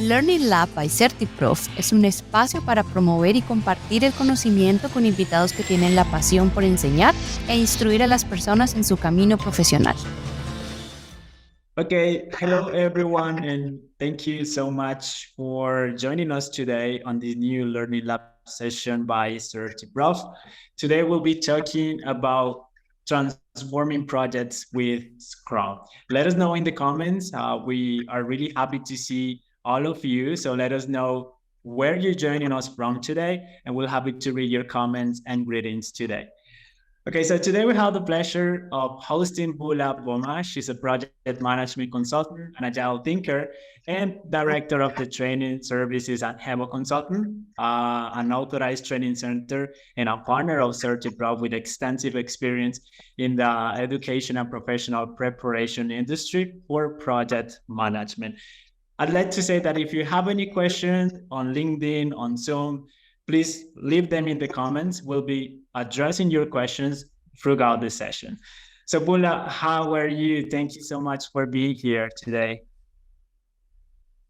El Learning Lab by CertiProf es un espacio para promover y compartir el conocimiento con invitados que tienen la pasión por enseñar e instruir a las personas en su camino profesional. Okay, hello everyone, and thank you so much for joining us today on this new Learning Lab session by CertiProf. Today we'll be talking about transforming projects with Scrum. Let us know in the comments. We are really happy to see all of you, so let us know where you're joining us from today, and we'll happy to read your comments and greetings today. Okay, so today we have the pleasure of hosting Bula Boma. She's a project management consultant, an agile thinker, and director of the training services at Hebo Consultant, an authorized training center and a partner of CertiProf with extensive experience in the education and professional preparation industry for project management. I'd like to say that if you have any questions on LinkedIn, on Zoom, please leave them in the comments. We'll be addressing your questions throughout the session. So Bula, how are you? Thank you so much for being here today.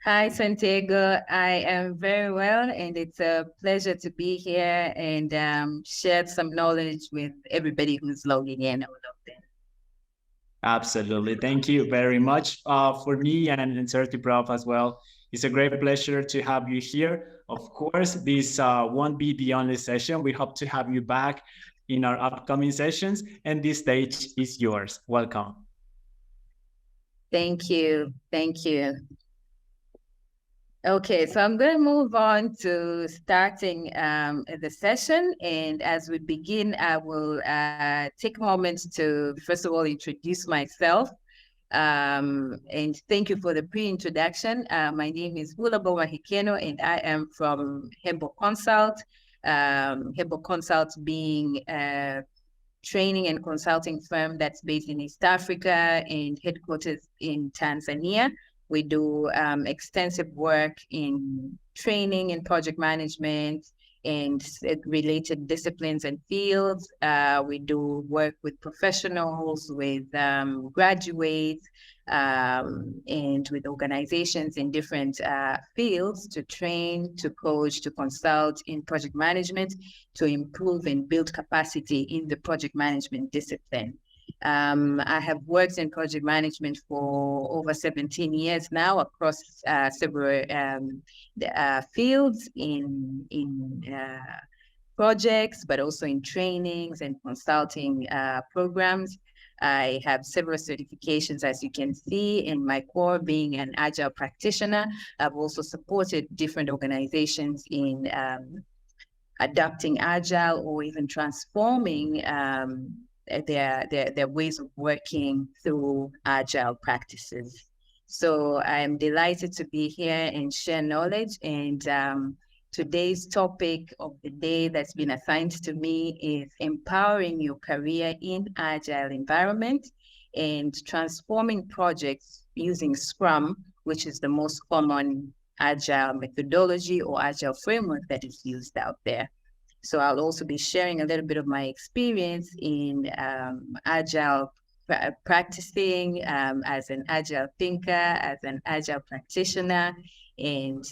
Hi, Santiago. I am very well, and it's a pleasure to be here and share some knowledge with everybody who's logging in. All of them. Absolutely. Thank you very much. For me and CertiProf as well, it's a great pleasure to have you here. Of course, this won't be the only session. We hope to have you back in our upcoming sessions, and this stage is yours. Welcome. Thank you. Thank you. Okay, so I'm going to move on to starting the session. And as we begin, I will take a moment to, first of all, introduce myself. And thank you for the pre-introduction. My name is Bula Boma Hikeno, and I am from Hebo Consult. Hebo Consult being a training and consulting firm that's based in East Africa and headquarters in Tanzania. We do extensive work in training and project management and related disciplines and fields. We do work with professionals, with graduates, and with organizations in different fields to train, to coach, to consult in project management, to improve and build capacity in the project management discipline. I have worked in project management for over 17 years now across several fields in projects, but also in trainings and consulting programs. I have several certifications, as you can see, in my core being an agile practitioner. I've also supported different organizations in adopting agile or even transforming their ways of working through agile practices. So I'm delighted to be here and share knowledge. And today's topic of the day that's been assigned to me is empowering your career in agile environment and transforming projects using Scrum, which is the most common agile methodology or agile framework that is used out there. So I'll also be sharing a little bit of my experience in agile practicing as an agile thinker, as an agile practitioner. And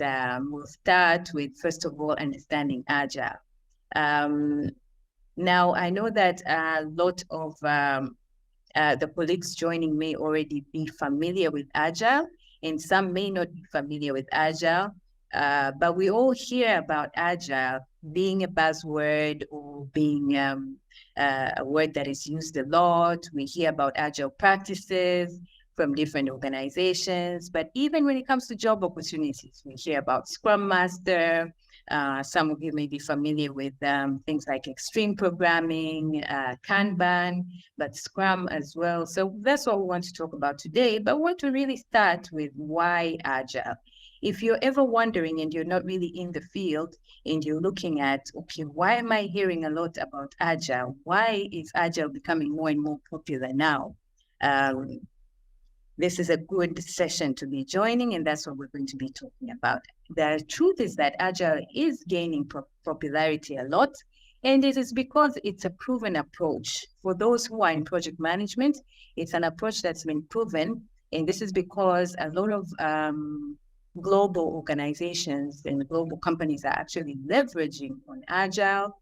we'll start with, first of all, understanding agile. Now, I know that a lot of the colleagues joining may already be familiar with agile, and some may not be familiar with agile. But we all hear about agile being a buzzword or being a word that is used a lot. We hear about agile practices from different organizations, but even when it comes to job opportunities, we hear about Scrum Master. Some of you may be familiar with things like extreme programming, Kanban, but Scrum as well. So that's what we want to talk about today, but we want to really start with why agile. If you're ever wondering and you're not really in the field and you're looking at, okay, why am I hearing a lot about agile? Why is agile becoming more and more popular now? This is a good session to be joining, and that's what we're going to be talking about. The truth is that agile is gaining popularity a lot, and it is because it's a proven approach. For those who are in project management, it's an approach that's been proven, and this is because a lot of global organizations and global companies are actually leveraging on agile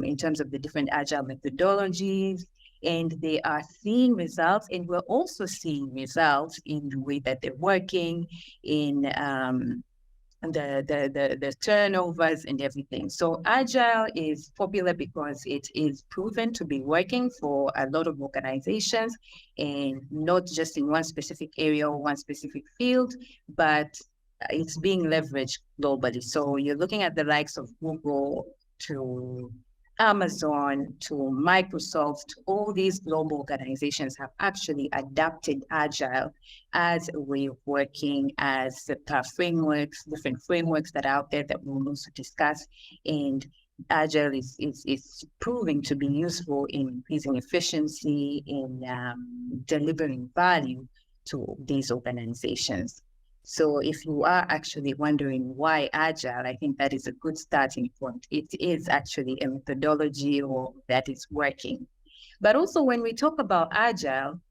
in terms of the different agile methodologies, and they are seeing results. And we're also seeing results in the way that they're working, in the turnovers and everything. So agile is popular because it is proven to be working for a lot of organizations, and not just in one specific area or one specific field, but it's being leveraged globally. So you're looking at the likes of Google to Amazon to Microsoft. All these global organizations have actually adapted agile as a way of working, as frameworks, different frameworks that are out there that we'll also discuss. And agile is proving to be useful in increasing efficiency, in delivering value to these organizations. So if you are actually wondering why agile, I think that is a good starting point. It is actually a methodology that is working. But also when we talk about agile,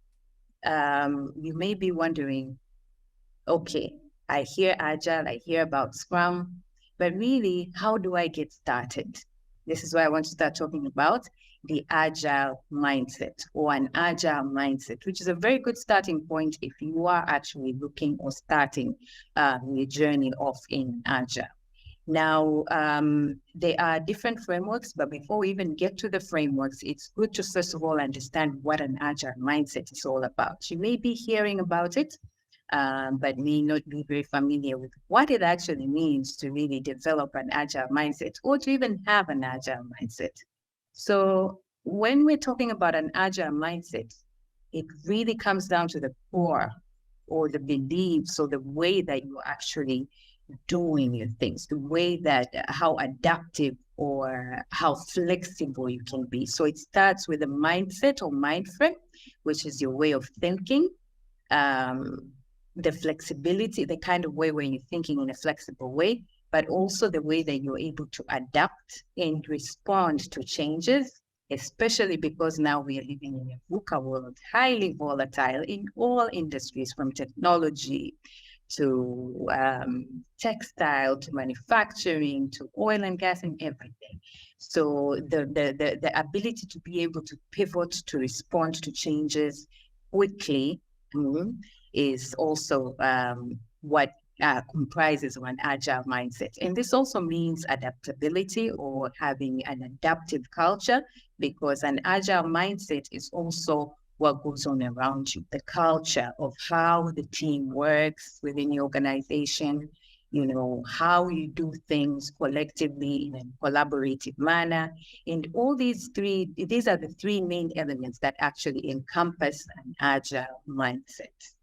you may be wondering, okay, I hear agile, I hear about Scrum, but really, how do I get started? This is why I want to start talking about the agile mindset, or an agile mindset, which is a very good starting point if you are actually looking or starting your journey off in agile. Now, there are different frameworks, but before we even get to the frameworks, it's good to first of all understand what an agile mindset is all about. You may be hearing about it, but may not be very familiar with what it actually means to really develop an agile mindset, or to even have an agile mindset. So when we're talking about an agile mindset, it really comes down to the core, or the beliefs, or the way that you're actually doing your things, the way that how adaptive or how flexible you can be. So it starts with a mindset or mind frame, which is your way of thinking, the flexibility, the kind of way where you're thinking in a flexible way, but also the way that you're able to adapt and respond to changes, especially because now we are living in a VUCA world, highly volatile in all industries, from technology to textile, to manufacturing, to oil and gas, and everything. So the ability to be able to pivot, to respond to changes quickly, is also what comprises of an agile mindset. And this also means adaptability, or having an adaptive culture, because an agile mindset is also what goes on around you, the culture of how the team works within the organization, how you do things collectively in a collaborative manner. And all these are the three main elements that actually encompass an agile mindset.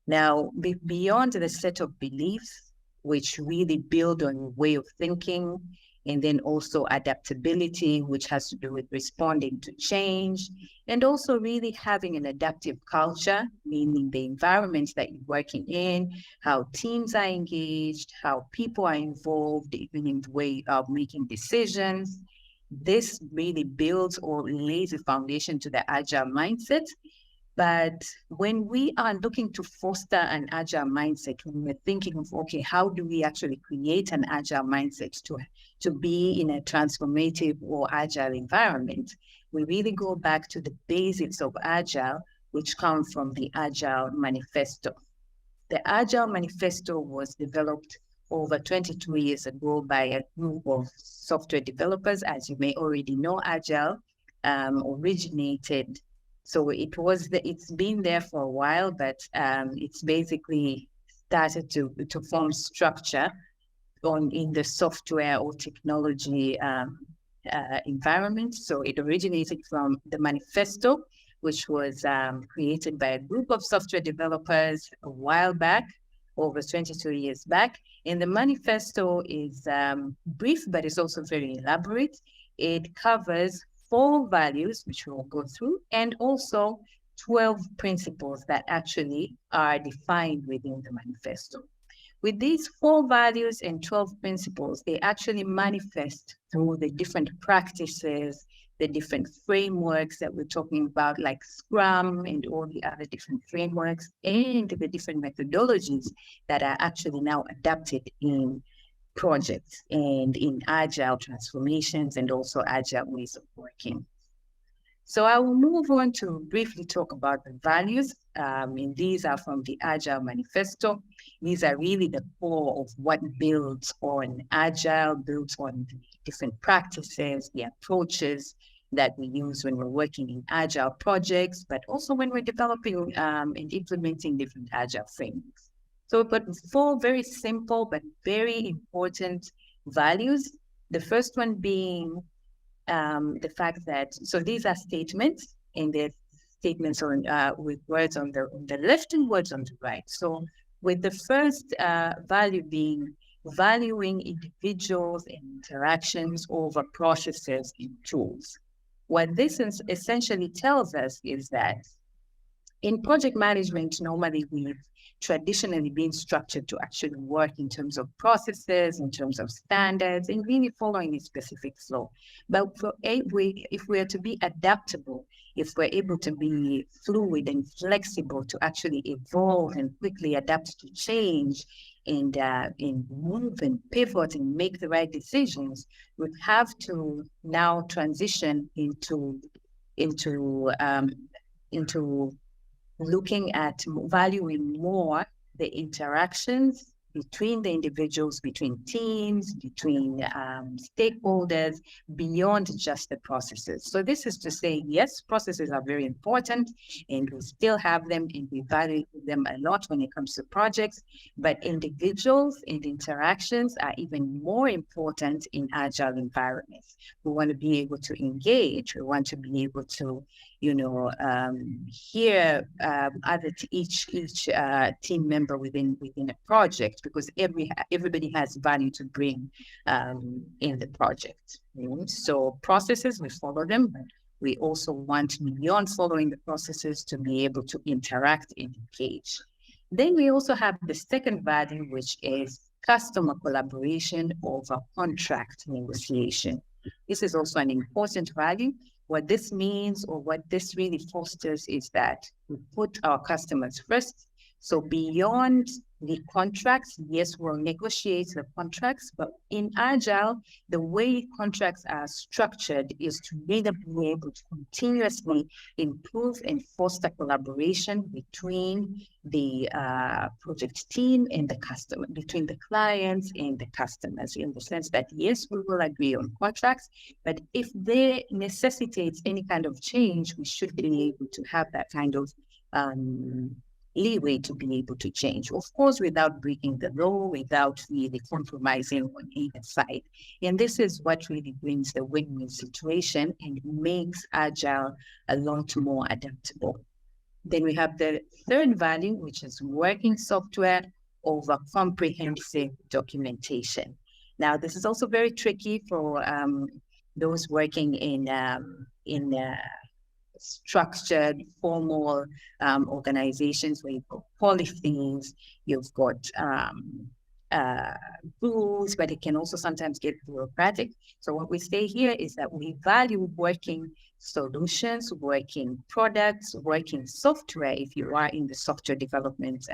Now, beyond the set of beliefs, which really build on your way of thinking, and then also adaptability, which has to do with responding to change, and also really having an adaptive culture, meaning the environment that you're working in, how teams are engaged, how people are involved, even in the way of making decisions. This really builds or lays a foundation to the agile mindset. But when we are looking to foster an agile mindset, when we're thinking of, okay, how do we actually create an agile mindset to be in a transformative or agile environment, we really go back to the basics of agile, which come from the Agile Manifesto. The Agile Manifesto was developed over 22 years ago by a group of software developers. As you may already know, Agile originated. So it's been there for a while, but it's basically started to form structure in the software or technology environment. So it originated from the manifesto, which was created by a group of software developers a while back, over 22 years back. And the manifesto is brief, but it's also very elaborate. It covers 4 values, which we'll go through, and also 12 principles that actually are defined within the manifesto. With these 4 values and 12 principles, they actually manifest through the different practices, the different frameworks that we're talking about, like Scrum and all the other different frameworks, and the different methodologies that are actually now adapted in projects and in agile transformations and also agile ways of working. So I will move on to briefly talk about the values. And these are from the Agile Manifesto. These are really the core of what builds on Agile, builds on the different practices, the approaches that we use when we're working in Agile projects, but also when we're developing and implementing different Agile frameworks. So we've got 4 very simple but very important values. The first one being the fact that, so these are statements, and they're statements on with words on the left and words on the right. So with the first value being valuing individuals and interactions over processes and tools. What this essentially tells us is that in project management, normally we've traditionally been structured to actually work in terms of processes, in terms of standards, and really following a specific flow. But if we are to be adaptable, if we're able to be fluid and flexible to actually evolve and quickly adapt to change and move and pivot and make the right decisions, we have to now transition into looking at valuing more the interactions between the individuals, between teams, between stakeholders, beyond just the processes. So this is to say, yes, processes are very important, and we still have them, and we value them a lot when it comes to projects, but individuals and interactions are even more important in agile environments. We want to be able to engage. We want to be able to, hear each team member within a project, because everybody has value to bring in the project. So processes, we follow them, but we also want, beyond following the processes, to be able to interact and engage. Then we also have the second value, which is customer collaboration over contract negotiation. This is also an important value. What this means, or what this really fosters, is that we put our customers first. So beyond the contracts, yes, we'll negotiate the contracts, but in Agile, the way contracts are structured is to really be able to continuously improve and foster collaboration between the project team and the customer, between the clients and the customers, in the sense that, yes, we will agree on contracts, but if they necessitates any kind of change, we should be able to have that kind of leeway to be able to change, of course, without breaking the law, without really compromising on either side. And this is what really brings the win-win situation and makes Agile a lot more adaptable. Then we have the third value, which is working software over comprehensive documentation. Now, this is also very tricky for those working in structured, formal organizations where you've got policies, you've got rules, but it can also sometimes get bureaucratic. So what we say here is that we value working solutions, working products, working software, if you are in the software development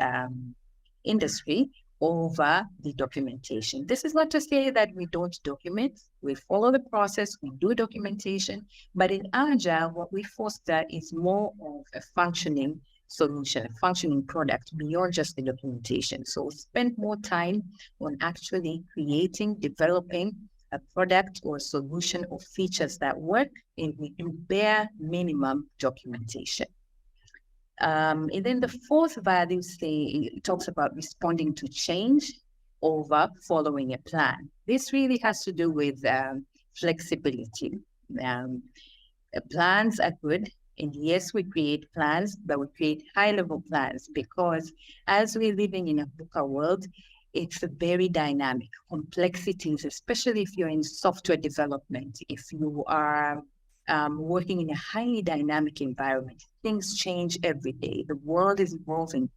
industry, over the documentation. This is not to say that we don't document. We follow the process, we do documentation, but in Agile, what we foster is more of a functioning solution, a functioning product beyond just the documentation. So we spend more time on actually creating, developing a product or solution or features that work, and we do bare minimum documentation. And then the fourth value talks about responding to change over following a plan. This really has to do with flexibility. Plans are good, and yes, we create plans, but we create high-level plans because as we're living in a VUCA world, it's very dynamic. Complexities, especially if you're in software development, if you are working in a highly dynamic environment. Things change every day. The world is evolving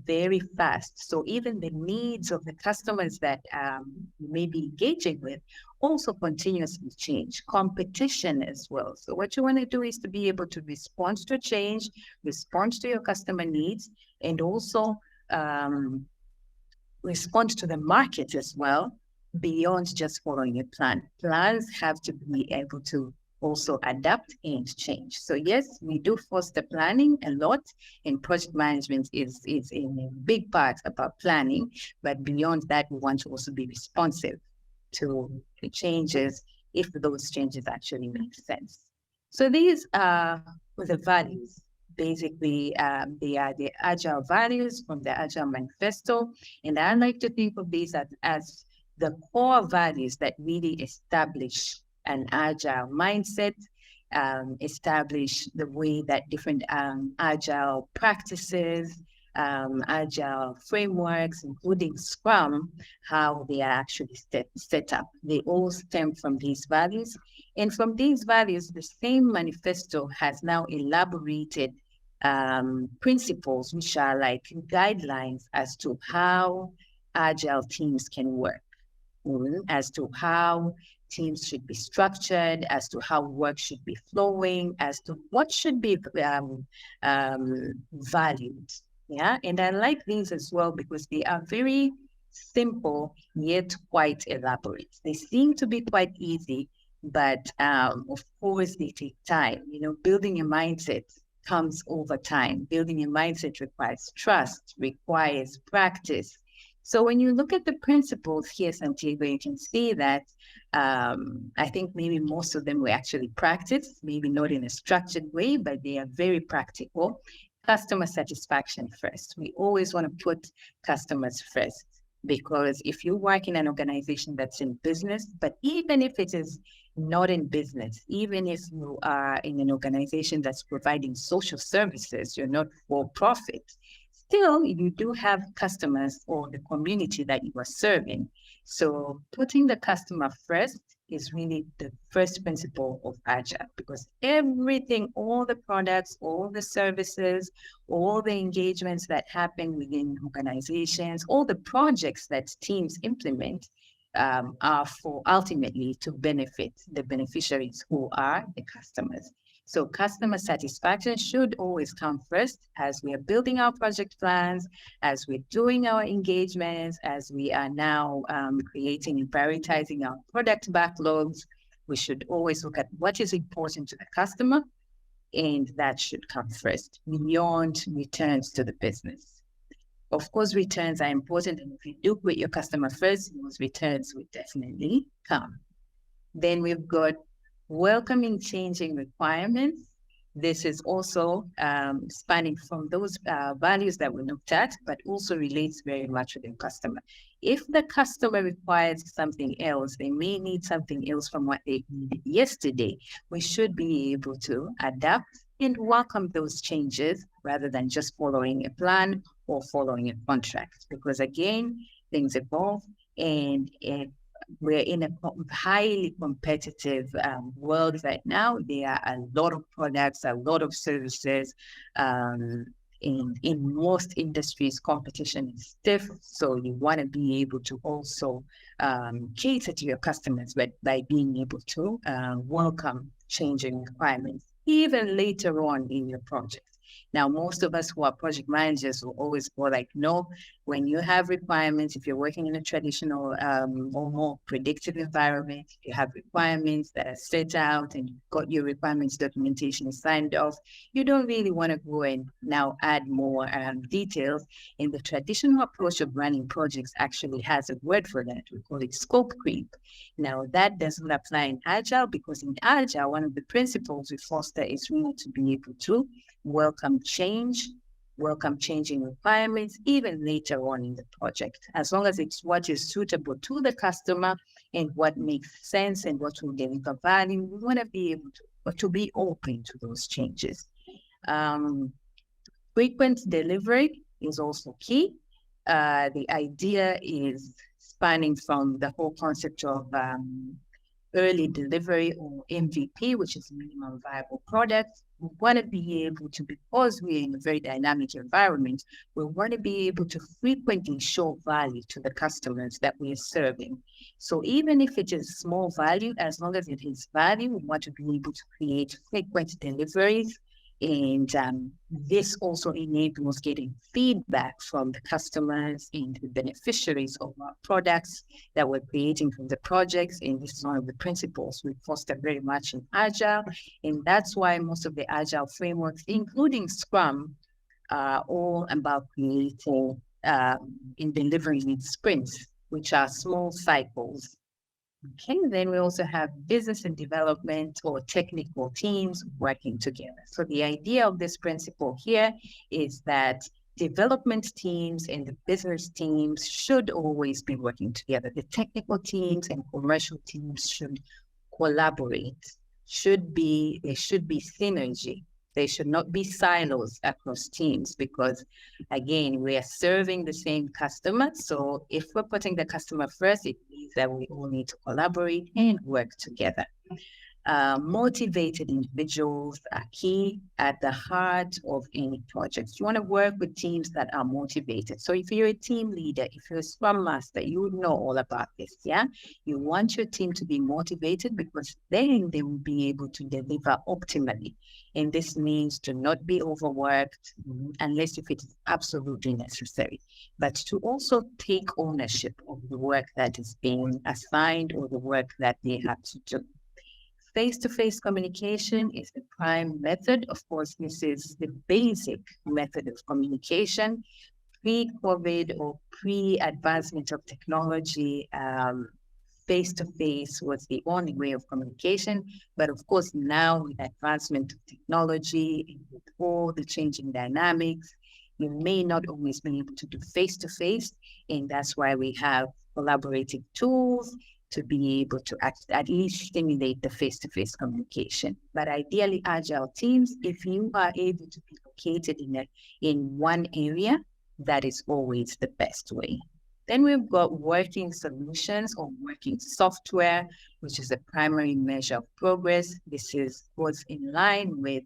very fast. So even the needs of the customers that you may be engaging with also continuously change. Competition as well. So what you want to do is to be able to respond to change, respond to your customer needs, and also respond to the market as well, beyond just following a plan. Plans have to be able to also adapt and change. So yes, we do foster planning a lot, and project management is a big part about planning. But beyond that, we want to also be responsive to the changes if those changes actually make sense. So these are the values. Basically, they are the agile values from the Agile Manifesto. And I like to think of these as the core values that really establish an agile mindset, establish the way that different agile practices, agile frameworks, including Scrum, how they are actually set up. They all stem from these values. And from these values, the same manifesto has now elaborated principles, which are like guidelines as to how agile teams can work, as to how teams should be structured, as to how work should be flowing, as to what should be valued. Yeah, and I like these as well because they are very simple yet quite elaborate. They seem to be quite easy, but of course they take time. Building a mindset comes over time. Building a mindset requires trust, requires practice. So when you look at the principles here, Santiago, you can see that I think maybe most of them were actually practiced, maybe not in a structured way, but they are very practical. Customer satisfaction first. We always want to put customers first, because if you work in an organization that's in business, but even if it is not in business, even if you are in an organization that's providing social services, you're not for profit, still you do have customers or the community that you are serving. So putting the customer first is really the first principle of Agile, because everything, all the products, all the services, all the engagements that happen within organizations, all the projects that teams implement are for ultimately to benefit the beneficiaries, who are the customers. So customer satisfaction should always come first as we are building our project plans, as we're doing our engagements, as we are now creating and prioritizing our product backlogs. We should always look at what is important to the customer, and that should come first beyond returns to the business. Of course, returns are important, and if you do put your customer first, those returns will definitely come. Then we've got welcoming changing requirements. This is also spanning from those values that we looked at, but also relates very much with the customer. If the customer requires something else, they may need something else from what they needed yesterday. We should be able to adapt and welcome those changes rather than just following a plan or following a contract. Because again, things evolve, and we're in a highly competitive world right now. There are a lot of products, a lot of services. In most industries, competition is stiff. So you want to be able to also cater to your customers, but by being able to welcome changing requirements, even later on in your project. Now, most of us who are project managers will always go like, no, when you have requirements, if you're working in a traditional or more predictive environment, you have requirements that are set out and you've got your requirements documentation signed off, you don't really want to go and now add more details. And the traditional approach of running projects actually has a word for that. We call it scope creep. Now, that doesn't apply in Agile, because in Agile, one of the principles we foster is really to be able to welcome change, welcome changing requirements, even later on in the project, as long as it's what is suitable to the customer and what makes sense and what will deliver value. We want to be able to be open to those changes. Frequent delivery is also key. The idea is spanning from the whole concept of early delivery or MVP, which is minimum viable product. We want to be able to, because we're in a very dynamic environment, we want to be able to frequently show value to the customers that we are serving. So even if it is small value, as long as it is value, we want to be able to create frequent deliveries. And this also enables getting feedback from the customers and the beneficiaries of our products that we're creating from the projects. And this is one of the principles we foster very much in Agile. And that's why most of the Agile frameworks, including Scrum, are all about creating in delivering in sprints, which are small cycles. Okay, then we also have business and development or technical teams working together. So the idea of this principle here is that development teams and the business teams should always be working together. The technical teams and commercial teams should collaborate, there should be synergy. They should not be silos across teams because, again, we are serving the same customer. So if we're putting the customer first, it means that we all need to collaborate and work together. Motivated individuals are key at the heart of any project. You want to work with teams that are motivated. So if you're a team leader, if you're a scrum master, you would know all about this, yeah? You want your team to be motivated because then they will be able to deliver optimally. And this means to not be overworked unless if it is absolutely necessary, but to also take ownership of the work that is being assigned or the work that they have to do. Face-to-face communication is the prime method. Of course, this is the basic method of communication. Pre-COVID or pre-advancement of technology, face-to-face was the only way of communication. But of course, now with advancement of technology and with all the changing dynamics, you may not always be able to do face-to-face. And that's why we have collaborative tools to be able to at least stimulate the face-to-face communication. But ideally, Agile teams, if you are able to be located in one area, that is always the best way. Then we've got working solutions or working software, which is the primary measure of progress. This goes in line with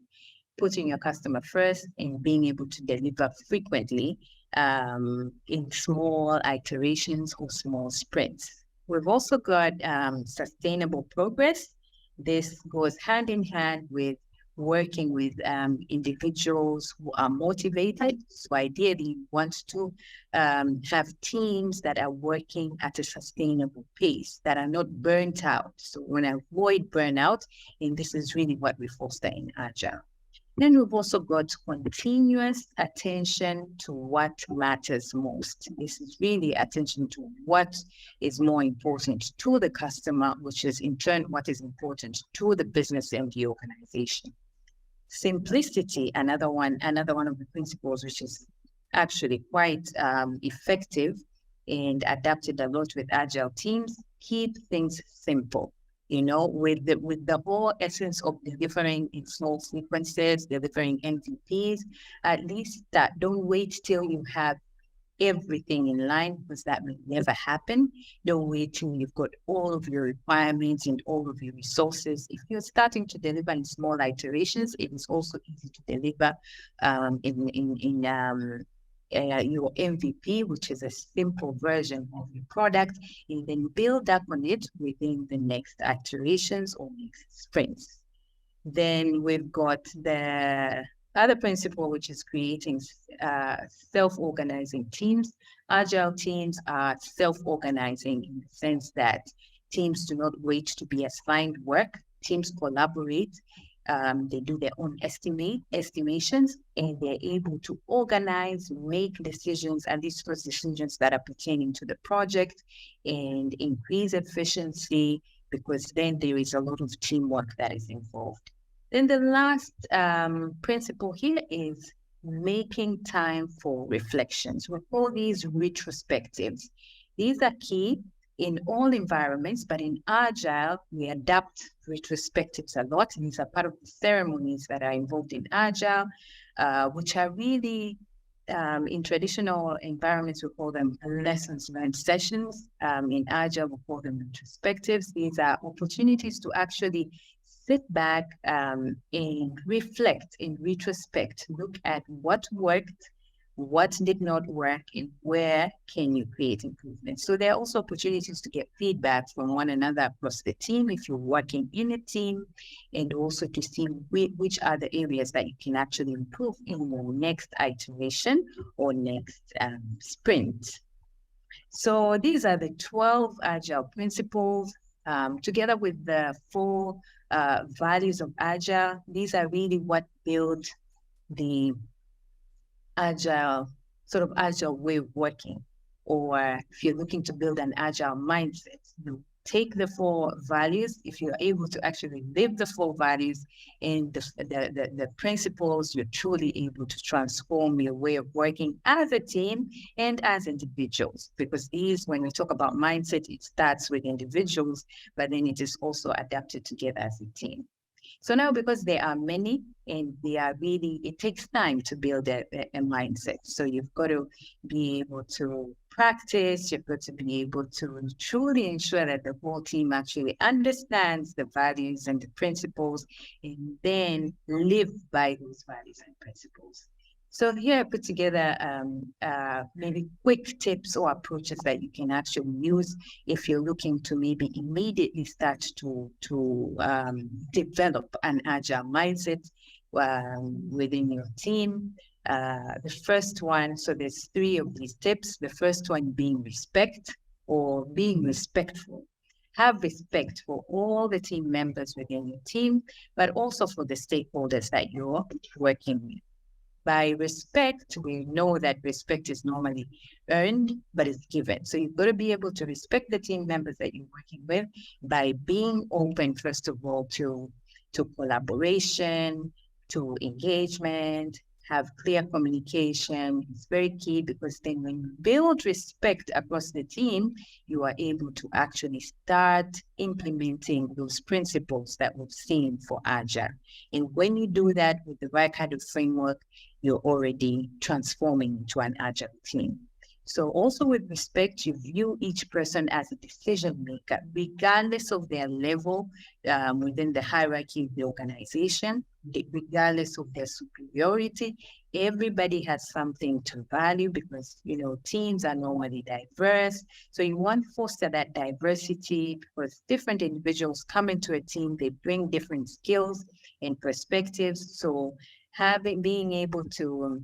putting your customer first and being able to deliver frequently in small iterations or small sprints. We've also got sustainable progress. This goes hand in hand with working with individuals who are motivated. So ideally, you want to have teams that are working at a sustainable pace, that are not burnt out. So we want to avoid burnout, and this is really what we foster in Agile. Then we've also got continuous attention to what matters most. This is really attention to what is more important to the customer, which is in turn what is important to the business and the organization. Simplicity, another one of the principles, which is actually quite effective and adapted a lot with Agile teams. Keep things simple. With the whole essence of delivering in small sequences, delivering MVPs, at least that don't wait till you have everything in line, because that will never happen. Don't wait till you've got all of your requirements and all of your resources. If you're starting to deliver in small iterations, it is also easy to deliver your MVP, which is a simple version of your product, and then build up on it within the next iterations or next sprints. Then we've got the other principle, which is creating self-organizing teams. Agile teams are self-organizing in the sense that teams do not wait to be assigned work. Teams collaborate. They do their own estimations, and they're able to organize, make decisions, at least those decisions that are pertaining to the project, and increase efficiency, because then there is a lot of teamwork that is involved. Then the last principle here is making time for reflections. We call these retrospectives. These are key in all environments, but in Agile, we adapt retrospectives a lot. These are part of the ceremonies that are involved in Agile, which are really In traditional environments, we call them lessons learned sessions. In Agile, we call them retrospectives. These are opportunities to actually sit back and reflect in retrospect, look at what worked, what did not work, and where can you create improvements. So there are also opportunities to get feedback from one another across the team if you're working in a team, and also to see which are the areas that you can actually improve in your next iteration or next sprint. So these are the 12 Agile principles, together with the 4 values of Agile. These are really what build the Agile way of working. Or if you're looking to build an Agile mindset, you take the 4 values. If you're able to actually live the 4 values and the principles, you're truly able to transform your way of working as a team and as individuals. Because when we talk about mindset, it starts with individuals, but then it is also adapted together as a team. So now, because there are many and it takes time to build a mindset. So you've got to be able to practice, you've got to be able to truly ensure that the whole team actually understands the values and the principles, and then live by those values and principles. So here I put together maybe quick tips or approaches that you can actually use if you're looking to maybe immediately start to develop an Agile mindset within your team. The first one, so there's 3 of these tips. The first one being respect or being respectful. Have respect for all the team members within your team, but also for the stakeholders that you're working with. By respect, we know that respect is normally earned, but it's given. So you've got to be able to respect the team members that you're working with by being open, first of all, to collaboration, to engagement, have clear communication. It's very key, because then when you build respect across the team, you are able to actually start implementing those principles that we've seen for Agile. And when you do that with the right kind of framework, you're already transforming into an Agile team. So also with respect, you view each person as a decision maker, regardless of their level within the hierarchy of the organization, regardless of their superiority. Everybody has something to value, because, teams are normally diverse. So you want to foster that diversity, because different individuals come into a team, they bring different skills and perspectives. So being able to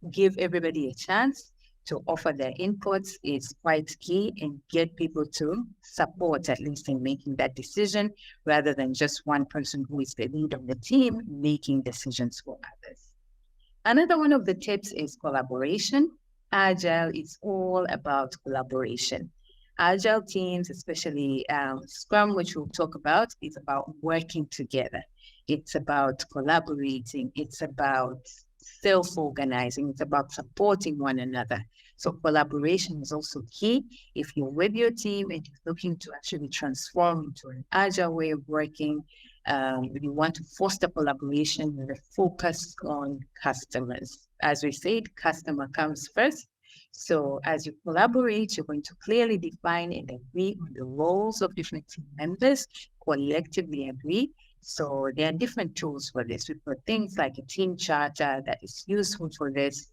give everybody a chance to offer their inputs is quite key, and get people to support, at least in making that decision, rather than just one person who is the lead of the team making decisions for others. Another one of the tips is collaboration. Agile is all about collaboration. Agile teams, especially Scrum, which we'll talk about, is about working together. It's about collaborating. It's about self-organizing. It's about supporting one another. So collaboration is also key. If you're with your team and you're looking to actually transform into an Agile way of working, you want to foster collaboration with a focus on customers. As we said, customer comes first. So as you collaborate, you're going to clearly define and agree on the roles of different team members, collectively agree. So there are different tools for this. We've got things like a team charter that is useful for this.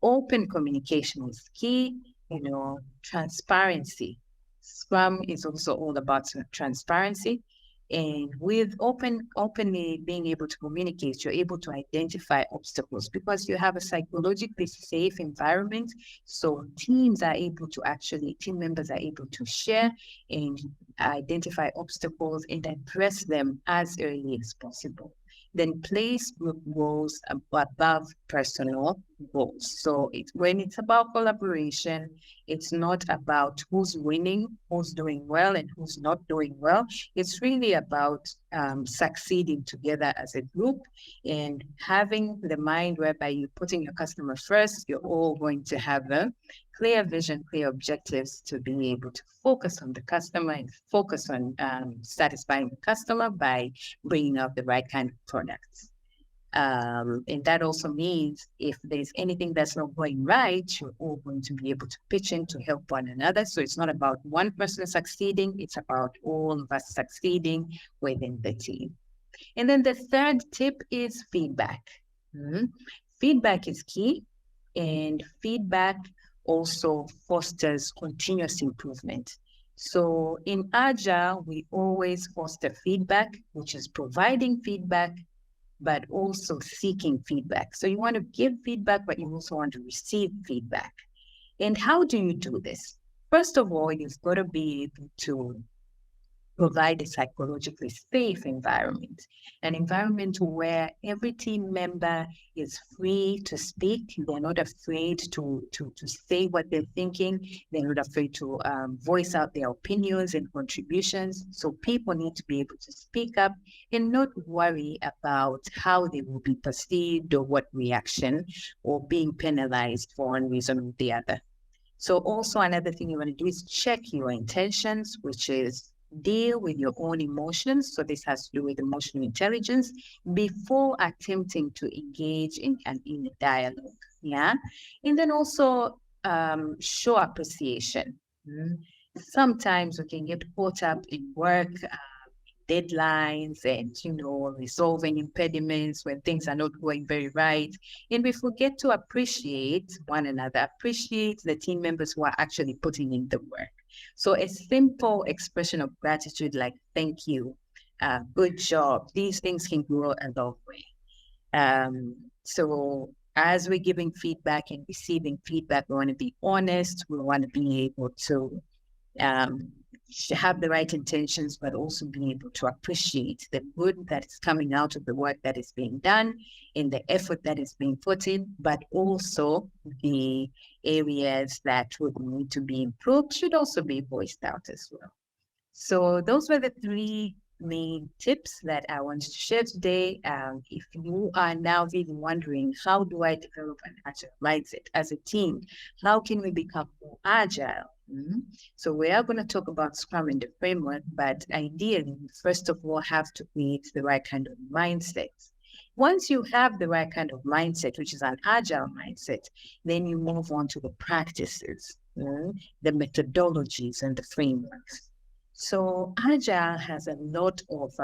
Open communication is key, transparency. Scrum is also all about transparency. And with openly being able to communicate, you're able to identify obstacles, because you have a psychologically safe environment. So team members are able to share and identify obstacles and address them as early as possible. Then place group goals above personal goals. So when it's about collaboration, it's not about who's winning, who's doing well, and who's not doing well. It's really about succeeding together as a group, and having the mind whereby you're putting your customer first. You're all going to have a clear vision, clear objectives to be able to focus on the customer and focus on satisfying the customer by bringing out the right kind of products. And that also means if there's anything that's not going right, you're all going to be able to pitch in to help one another. So it's not about one person succeeding, it's about all of us succeeding within the team. And then the third tip is feedback. Feedback is key, and feedback also fosters continuous improvement. So in Agile, we always foster feedback, which is providing feedback, but also seeking feedback. So you want to give feedback, but you also want to receive feedback. And how do you do this? First of all, you've got to be able to provide a psychologically safe environment, an environment where every team member is free to speak. They're not afraid to say what they're thinking. They're not afraid to voice out their opinions and contributions. So people need to be able to speak up and not worry about how they will be perceived or what reaction or being penalized for one reason or the other. So also another thing you want to do is check your intentions, which is deal with your own emotions. So this has to do with emotional intelligence before attempting to engage in a dialogue. Yeah. And then also show appreciation. Sometimes we can get caught up in work, deadlines and, resolving impediments when things are not going very right. And we forget to appreciate one another, appreciate the team members who are actually putting in the work. So a simple expression of gratitude like thank you, good job, these things can go a long way. So as we're giving feedback and receiving feedback, we want to be honest, we want to be able to have the right intentions, but also be able to appreciate the good that is coming out of the work that is being done and the effort that is being put in, but also the areas that would need to be improved should also be voiced out as well. So those were the three main tips that I wanted to share today. If you are now really wondering, how do I develop an agile mindset as a team? How can we become more agile? So we are going to talk about Scrum in the framework, but ideally, first of all, have to create the right kind of mindset. Once you have the right kind of mindset, which is an agile mindset, then you move on to the practices, the methodologies and the frameworks. So Agile has a lot of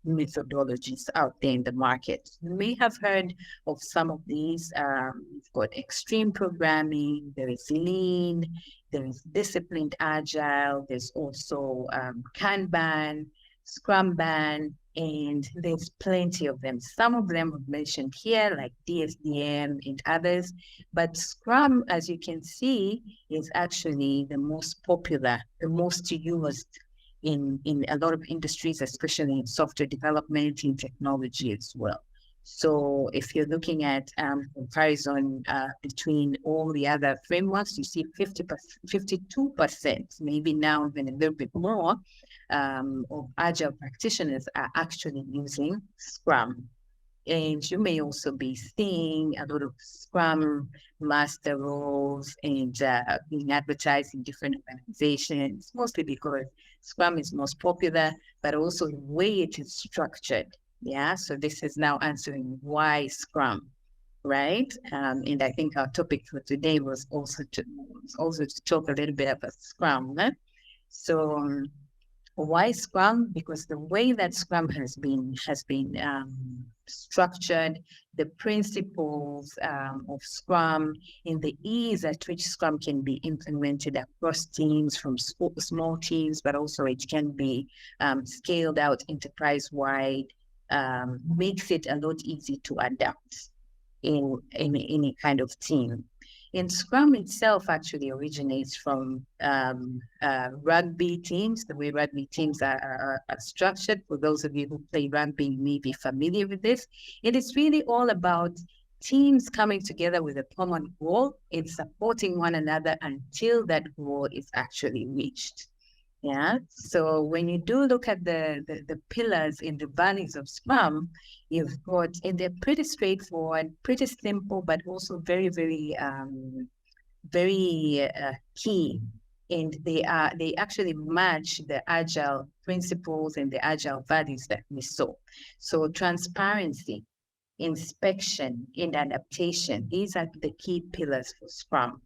methodologies out there in the market. You may have heard of some of these. We've got extreme programming, there is Lean, there is disciplined Agile, there's also Kanban, Scrumban, and there's plenty of them. Some of them are mentioned here, like DSDM and others, but Scrum, as you can see, is actually the most popular, the most used in a lot of industries, especially in software development, in technology as well. So if you're looking at comparison between all the other frameworks, you see 52%, maybe now even a little bit more, of Agile practitioners are actually using Scrum. And you may also be seeing a lot of Scrum master roles and being advertised in different organizations, mostly because Scrum is most popular, but also the way it is structured. Yeah, so this is now answering why Scrum, right? And I think our topic for today was also to talk a little bit about Scrum. So why Scrum? Because the way that Scrum has been structured, the principles of Scrum, and the ease at which Scrum can be implemented across teams, from small teams, but also it can be scaled out enterprise-wide, makes it a lot easy to adapt in any kind of team. And Scrum itself actually originates from rugby teams, the way rugby teams are structured. For those of you who play rugby, you may be familiar with this. It is really all about teams coming together with a common goal and supporting one another until that goal is actually reached. Yeah. So when you do look at the pillars and the values of Scrum, you've got, and they're pretty straightforward, pretty simple, but also very, very, very key. And they actually match the Agile principles and the Agile values that we saw. So transparency. inspection, and adaptation. These are the key pillars for Scrum.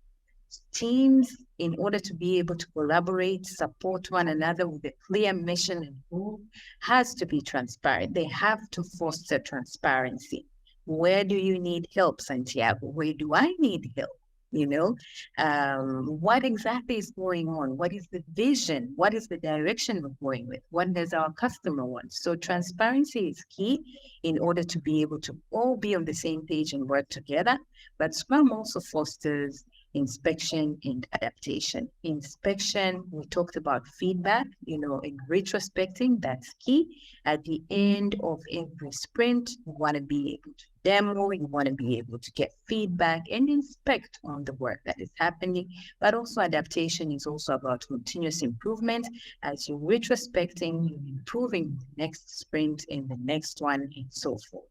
Teams, in order to be able to collaborate, support one another with a clear mission and goal, has to be transparent. They have to foster transparency. Where do you need help, Santiago? Where do I need help? You know, what exactly is going on? What is the vision? What is the direction we're going with? What does our customer want? So transparency is key in order to be able to all be on the same page and work together. But Scrum also fosters inspection and adaptation. Inspection, we talked about feedback, in retrospecting, that's key. At the end of every sprint, you want to be able to demo, you want to be able to get feedback and inspect on the work that is happening. But also adaptation is also about continuous improvement. As you're retrospecting, you're improving the next sprint and the next one and so forth.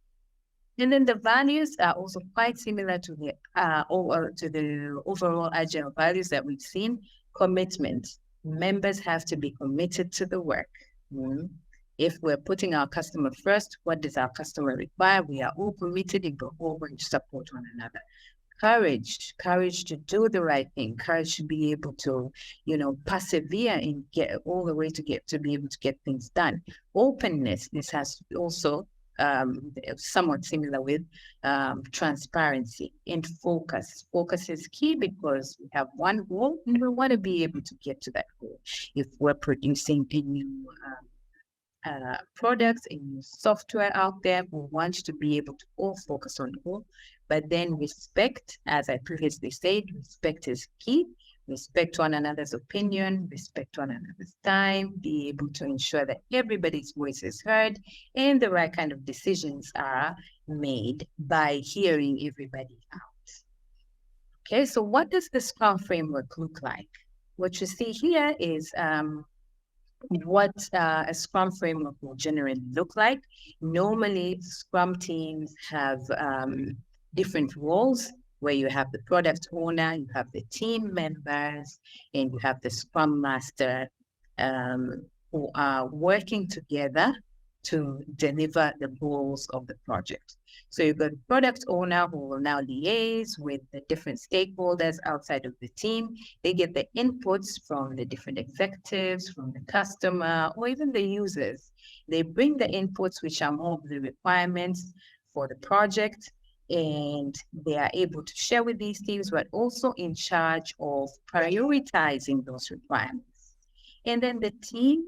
And then the values are also quite similar to the overall agile values that we've seen. Commitment. Members have to be committed to the work. If we're putting our customer first, what does our customer require? We are all committed and we're all going to support one another. Courage to do the right thing, courage to be able to, persevere and get all the way to be able to get things done. Openness, this has also somewhat similar with transparency and focus. Focus is key because we have one goal and we want to be able to get to that goal. If we're producing a new product, a new software out there, we want to be able to all focus on goal. But then respect, as I previously said, respect is key. Respect one another's opinion, respect one another's time, be able to ensure that everybody's voice is heard and the right kind of decisions are made by hearing everybody out. Okay, so what does the Scrum framework look like? What you see here is what a Scrum framework will generally look like. Normally, Scrum teams have different roles, where you have the product owner, you have the team members, and you have the Scrum Master who are working together to deliver the goals of the project. So you've got the product owner who will now liaise with the different stakeholders outside of the team. They get the inputs from the different executives, from the customer, or even the users. They bring the inputs, which are more of the requirements for the project, and they are able to share with these teams, but also in charge of prioritizing those requirements. And then the team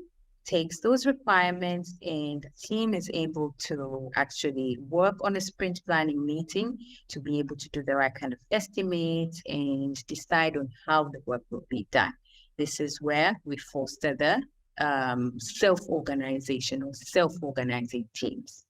takes those requirements and the team is able to actually work on a sprint planning meeting to be able to do the right kind of estimates and decide on how the work will be done. This is where we foster the self-organization or self-organizing teams.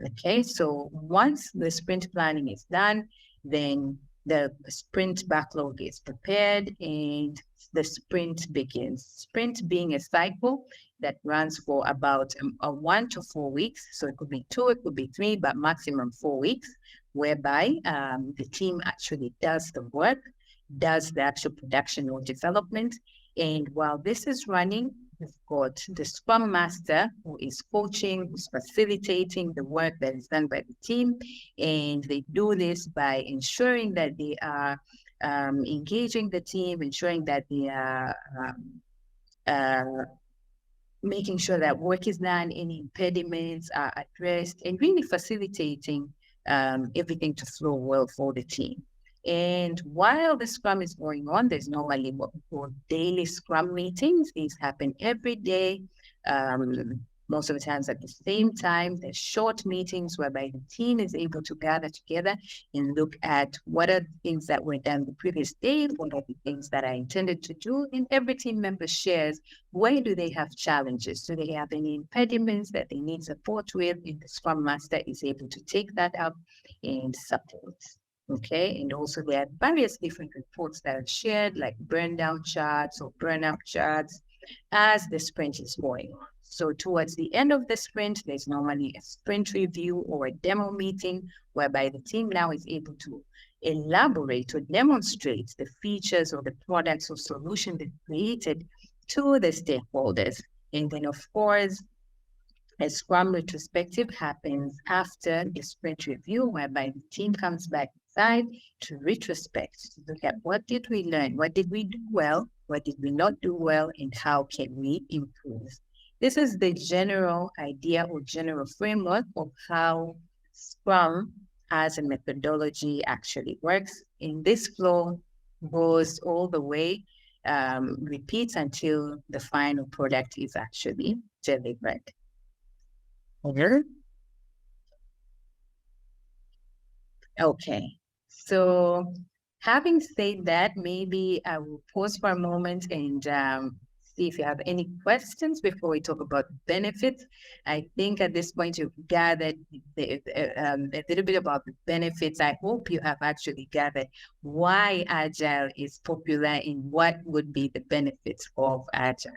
Okay, so once the sprint planning is done, then the sprint backlog is prepared and the sprint begins. Sprint being a cycle that runs for about 1 to 4 weeks. So it could be 2, it could be 3, but maximum 4 weeks, whereby the team actually does the work, does the actual production or development. And while this is running, we've got the Scrum Master who is coaching, who's facilitating the work that is done by the team. And they do this by ensuring that they are engaging the team, ensuring that they are making sure that work is done, any impediments are addressed, and really facilitating everything to flow well for the team. And while the Scrum is going on, there's normally what we call daily Scrum meetings. These happen every day, most of the times at the same time. There's short meetings whereby the team is able to gather together and look at what are the things that were done the previous day, what are the things that are intended to do, and every team member shares where do they have challenges, do they have any impediments that they need support with, and the Scrum Master is able to take that up and support. Okay, and also there are various different reports that are shared, like burn down charts or burnout charts as the sprint is going on. So towards the end of the sprint, there's normally a sprint review or a demo meeting whereby the team now is able to elaborate or demonstrate the features or the products or solution they created to the stakeholders. And then of course, A Scrum retrospective happens after the sprint review, whereby the team comes back inside to retrospect, to look at what did we learn, what did we do well, what did we not do well, and how can we improve. This is the general idea or general framework of how Scrum as a methodology actually works. In this flow goes all the way, repeats until the final product is actually delivered. Okay. Okay. So having said that, maybe I will pause for a moment and see if you have any questions before we talk about benefits. I think at this point you've gathered a little bit about the benefits. I hope you have actually gathered why Agile is popular and what would be the benefits of Agile.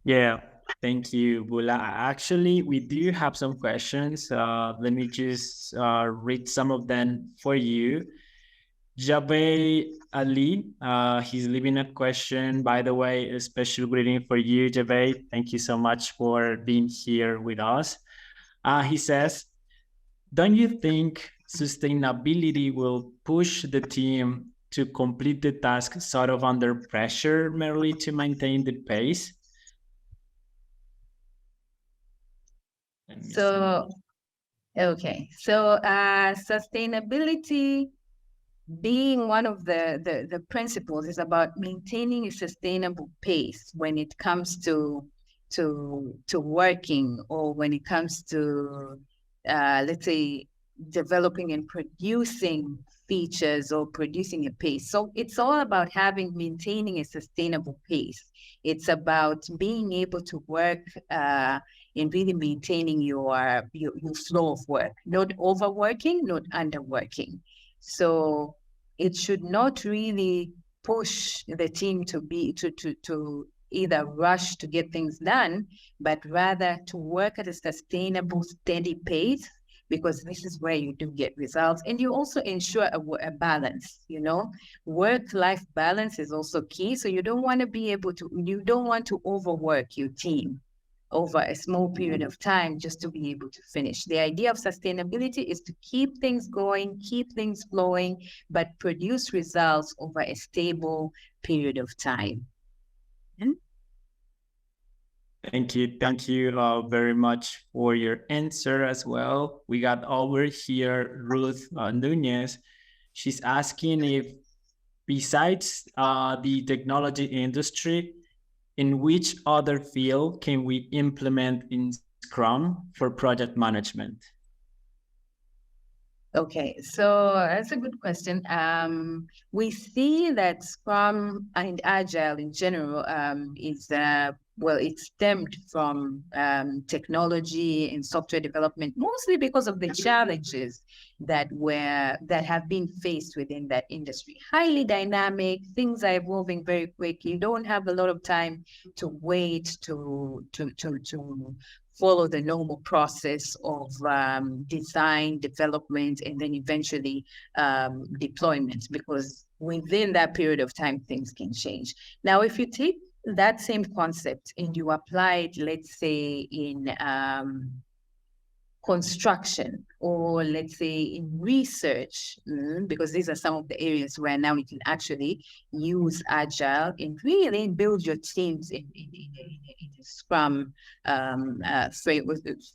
Yeah, thank you, Bula. Actually, we do have some questions. Let me just read some of them for you. Jabe Ali, he's leaving a question. By the way, a special greeting for you, Jabe. Thank you so much for being here with us. He says, don't you think sustainability will push the team to complete the task sort of under pressure merely to maintain the pace? So, okay. So, sustainability being one of the principles is about maintaining a sustainable pace when it comes to working, or when it comes to let's say developing and producing features or producing a pace. So it's all about maintaining a sustainable pace. It's about being able to work and really maintaining your flow of work, not overworking, not underworking. So it should not really push the team to either rush to get things done, but rather to work at a sustainable, steady pace, because this is where you do get results. And you also ensure a balance, work-life balance is also key. So you don't want to overwork your team over a small period of time just to be able to finish. The idea of sustainability is to keep things going, keep things flowing, but produce results over a stable period of time. Thank you. Thank you very much for your answer as well. We got over here Ruth Nunez. She's asking if, besides the technology industry, in which other field can we implement in Scrum for project management? Okay, so that's a good question. We see that Scrum and Agile in general is it stemmed from technology and software development, mostly because of the challenges that have been faced within that industry. Highly dynamic, things are evolving very quick. You don't have a lot of time to wait to follow the normal process of design, development, and then eventually deployment, because within that period of time, things can change. Now, if you take that same concept and you apply it, let's say, in construction, or let's say in research, because these are some of the areas where now you can actually use Agile and really build your teams in the Scrum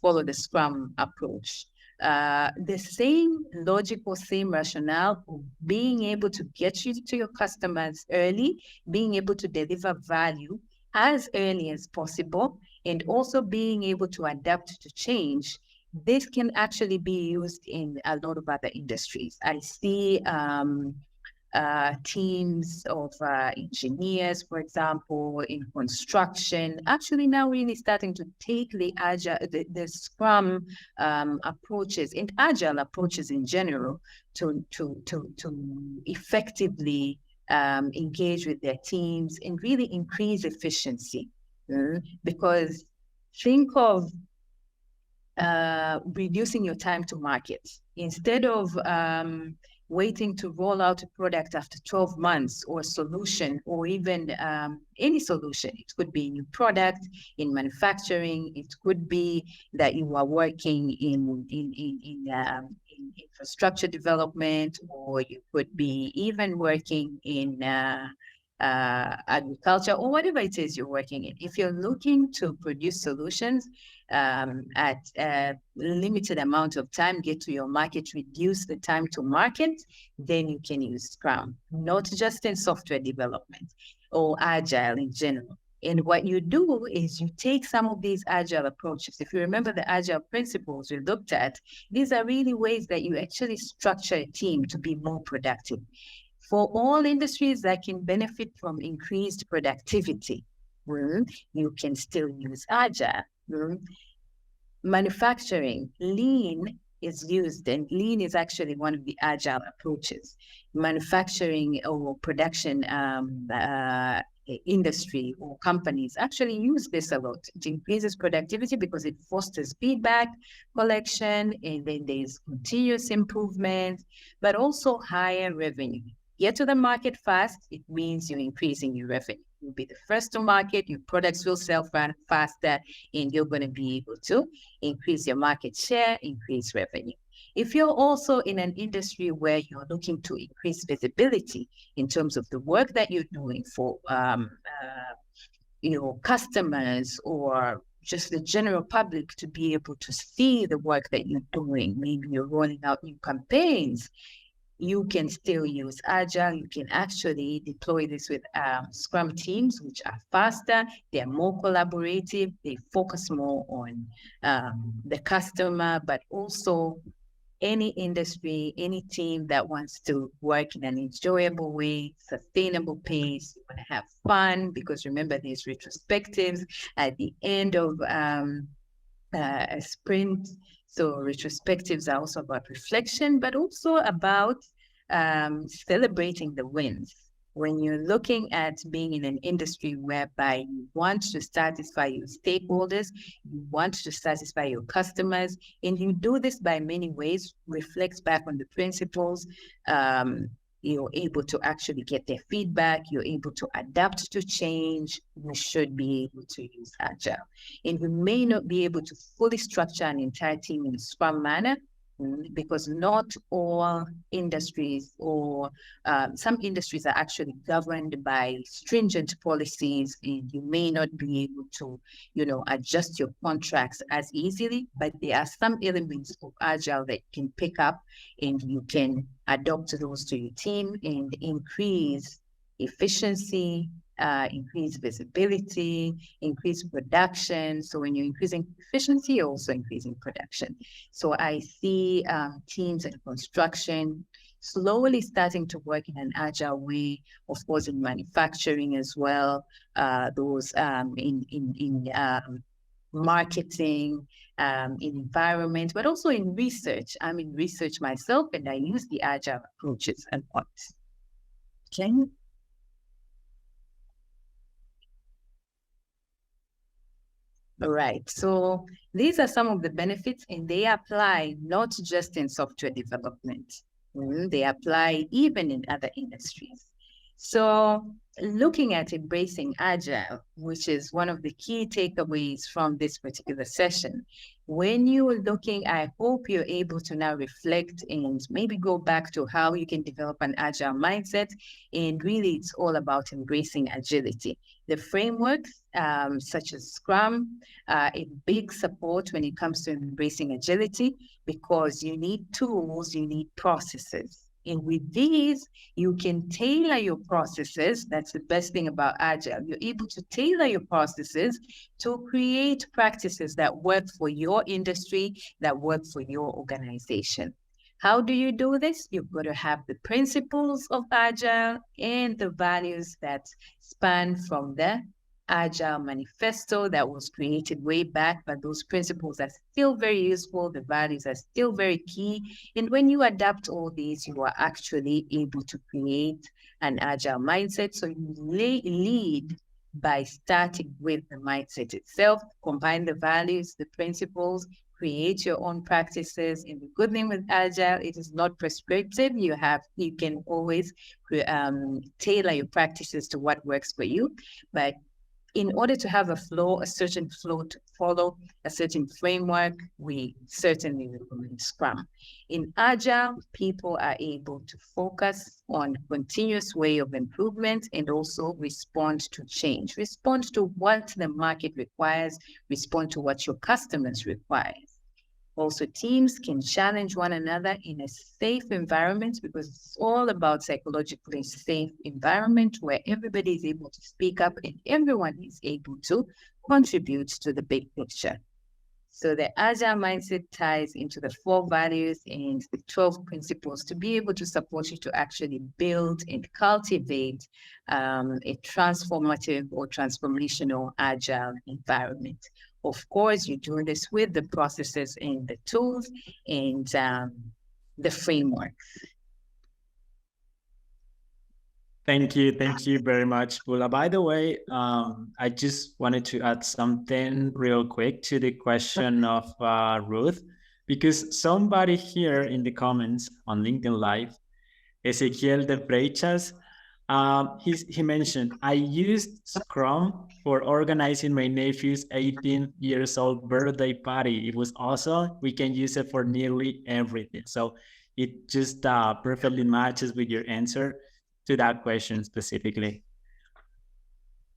follow the Scrum approach. The same logical, same rationale of being able to get you to your customers early, being able to deliver value as early as possible, and also being able to adapt to change. This can actually be used in a lot of other industries. I see teams of engineers, for example, in construction, actually now really starting to take the Agile, the Scrum approaches and Agile approaches in general to effectively engage with their teams and really increase efficiency. Because think of reducing your time to market. Instead of waiting to roll out a product after 12 months, or a solution, or even any solution. It could be a new product in manufacturing. It could be that you are working in infrastructure development, or you could be even working in agriculture, or whatever it is you're working in. If you're looking to produce solutions at a limited amount of time, get to your market, reduce the time to market, then you can use Scrum, not just in software development or agile in general. And what you do is you take some of these agile approaches. If you remember the agile principles we looked at, these are really ways that you actually structure a team to be more productive. For all industries that can benefit from increased productivity, you can still use agile. Manufacturing, lean is used, and lean is actually one of the agile approaches. Manufacturing or production industry or companies actually use this a lot. It increases productivity because it fosters feedback collection, and then there's continuous improvement, but also higher revenue. Get to the market fast, it means you're increasing your revenue. You'll be the first to market, your products will sell faster, and you're going to be able to increase your market share, increase revenue. If you're also in an industry where you're looking to increase visibility in terms of the work that you're doing for customers, or just the general public to be able to see the work that you're doing, maybe you're rolling out new campaigns, you can still use Agile. You can actually deploy this with Scrum teams, which are faster, they're more collaborative, they focus more on the customer, but also any industry, any team that wants to work in an enjoyable way, sustainable pace, you want to have fun, because remember these retrospectives at the end of a sprint. So retrospectives are also about reflection, but also about celebrating the wins. When you're looking at being in an industry whereby you want to satisfy your stakeholders, you want to satisfy your customers, and you do this by many ways, reflects back on the principles, you're able to actually get their feedback, you're able to adapt to change, you should be able to use Agile. And we may not be able to fully structure an entire team in a Scrum manner, because not all industries, or some industries are actually governed by stringent policies, and you may not be able to, adjust your contracts as easily, but there are some elements of Agile that you can pick up, and you can adopt those to your team and increase efficiency, increase visibility, increase production. So when you're increasing efficiency, you're also increasing production. So I see teams in construction slowly starting to work in an agile way, of course, in manufacturing as well, those in marketing, in environment, but also in research. I'm in research myself, and I use the agile approaches a lot. Okay. All right, so these are some of the benefits, and they apply not just in software development. They apply even in other industries. So looking at embracing Agile, which is one of the key takeaways from this particular session, when you're looking, I hope you're able to now reflect and maybe go back to how you can develop an Agile mindset. And really, it's all about embracing agility. The frameworks, such as Scrum, a big support when it comes to embracing agility, because you need tools, you need processes. And with these, you can tailor your processes. That's the best thing about Agile. You're able to tailor your processes to create practices that work for your industry, that work for your organization. How do you do this? You've got to have the principles of Agile and the values that span from the Agile Manifesto that was created way back, but those principles are still very useful. The values are still very key. And when you adapt all these, you are actually able to create an Agile mindset. So you lead by starting with the mindset itself, combine the values, the principles, create your own practices. And the good thing with Agile, it is not prescriptive. You can always tailor your practices to what works for you. But in order to have a certain flow to follow, a certain framework, we certainly recommend Scrum. In Agile, people are able to focus on continuous way of improvement and also respond to change, respond to what the market requires, respond to what your customers require. Also, teams can challenge one another in a safe environment, because it's all about psychologically safe environment where everybody is able to speak up and everyone is able to contribute to the big picture. So the Agile mindset ties into the 4 values and the 12 principles to be able to support you to actually build and cultivate a transformative or transformational Agile environment. Of course, you do this with the processes and the tools and the framework. Thank you very much, Bula. By the way, I just wanted to add something real quick to the question of Ruth, because somebody here in the comments on LinkedIn Live, Ezequiel de Brechas, he mentioned, I used Scrum for organizing my nephew's 18 years old birthday party. It was awesome. We can use it for nearly everything. So it just perfectly matches with your answer to that question specifically.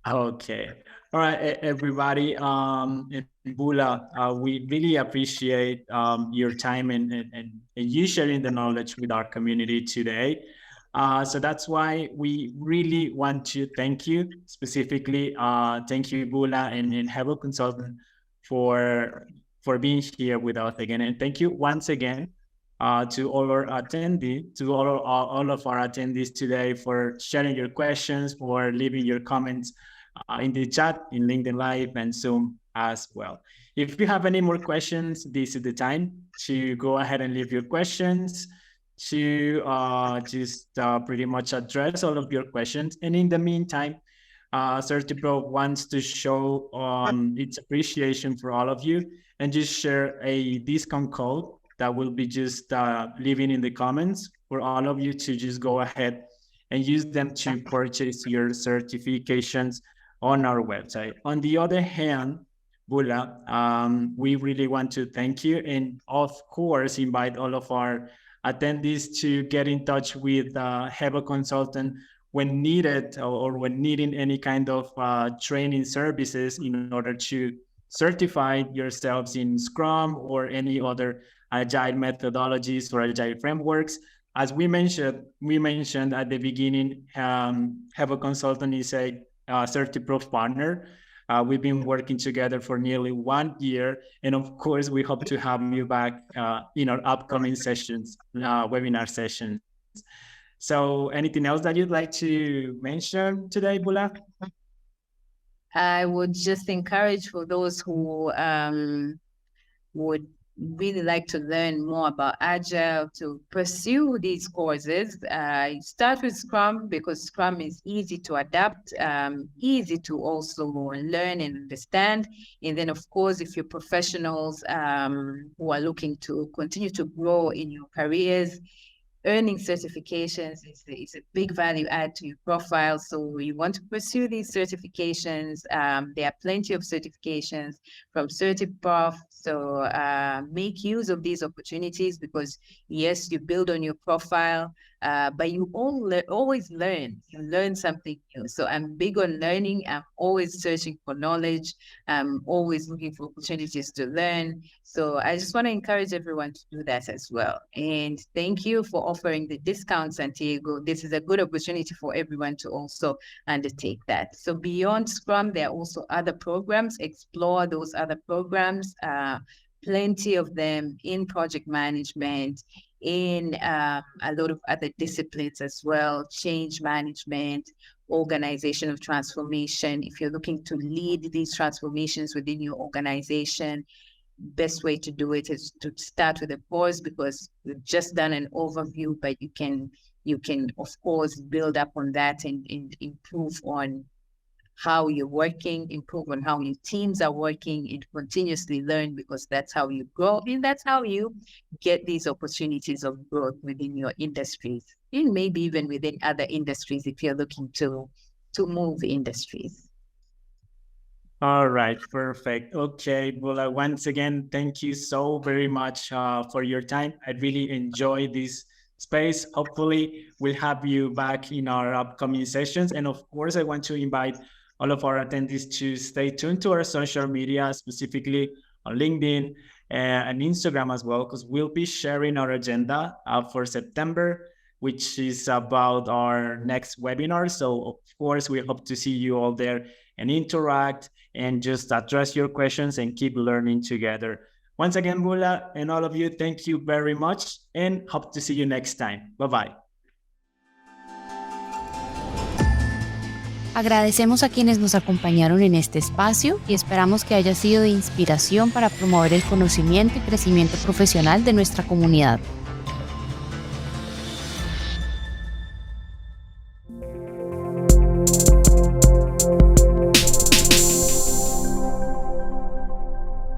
Okay. All right, everybody. And Bula, we really appreciate your time and you sharing the knowledge with our community today. So that's why we really want to thank you specifically. Thank you, Bula and Hebel Consultant for being here with us again. And thank you once again to all our attendees, to all of our attendees today for sharing your questions, for leaving your comments in the chat, in LinkedIn Live and Zoom as well. If you have any more questions, this is the time to go ahead and leave your questions, to just pretty much address all of your questions. And in the meantime, CertiPro wants to show its appreciation for all of you and just share a discount code that will be just leaving in the comments for all of you to just go ahead and use them to purchase your certifications on our website. On the other hand, Bula, we really want to thank you and of course invite all of our attendees to get in touch with Hebel Consultant when needed or when needing any kind of training services in order to certify yourselves in Scrum or any other agile methodologies or agile frameworks. As we mentioned at the beginning, Hebel Consultant is a CertiPro partner. We've been working together for nearly 1 year. And of course, we hope to have you back in our upcoming sessions, webinar sessions. So anything else that you'd like to mention today, Bula? I would just encourage for those who would really like to learn more about Agile to pursue these courses. Start with Scrum because Scrum is easy to adapt, easy to also learn and understand. And then, of course, if you're professionals who are looking to continue to grow in your careers, earning certifications is a big value add to your profile. So you want to pursue these certifications. There are plenty of certifications from CertiProf. So make use of these opportunities because yes, you build on your profile, but you always learn. You learn something new. So I'm big on learning. I'm always searching for knowledge. I'm always looking for opportunities to learn. So I just want to encourage everyone to do that as well. And thank you for offering the discount, Santiago. This is a good opportunity for everyone to also undertake that. So beyond Scrum, there are also other programs. Explore those other programs. Plenty of them in project management, in a lot of other disciplines as well, change management, organizational transformation. If you're looking to lead these transformations within your organization, best way to do it is to start with a course because we've just done an overview, but you can of course build up on that and improve on how you're working, improve on how your teams are working, and continuously learn, because that's how you grow and that's how you get these opportunities of growth within your industries, and maybe even within other industries if you're looking to move industries. All right, perfect. Okay, Bula, once again, thank you so very much for your time. I really enjoy this space. Hopefully, we'll have you back in our upcoming sessions. And of course, I want to invite all of our attendees to stay tuned to our social media, specifically on LinkedIn and Instagram as well, because we'll be sharing our agenda for September, which is about our next webinar. So, of course, we hope to see you all there and interact and just address your questions and keep learning together. Once again, Bula, and all of you, thank you very much and hope to see you next time. Bye-bye. Agradecemos a quienes nos acompañaron en este espacio y esperamos que haya sido de inspiración para promover el conocimiento y crecimiento profesional de nuestra comunidad.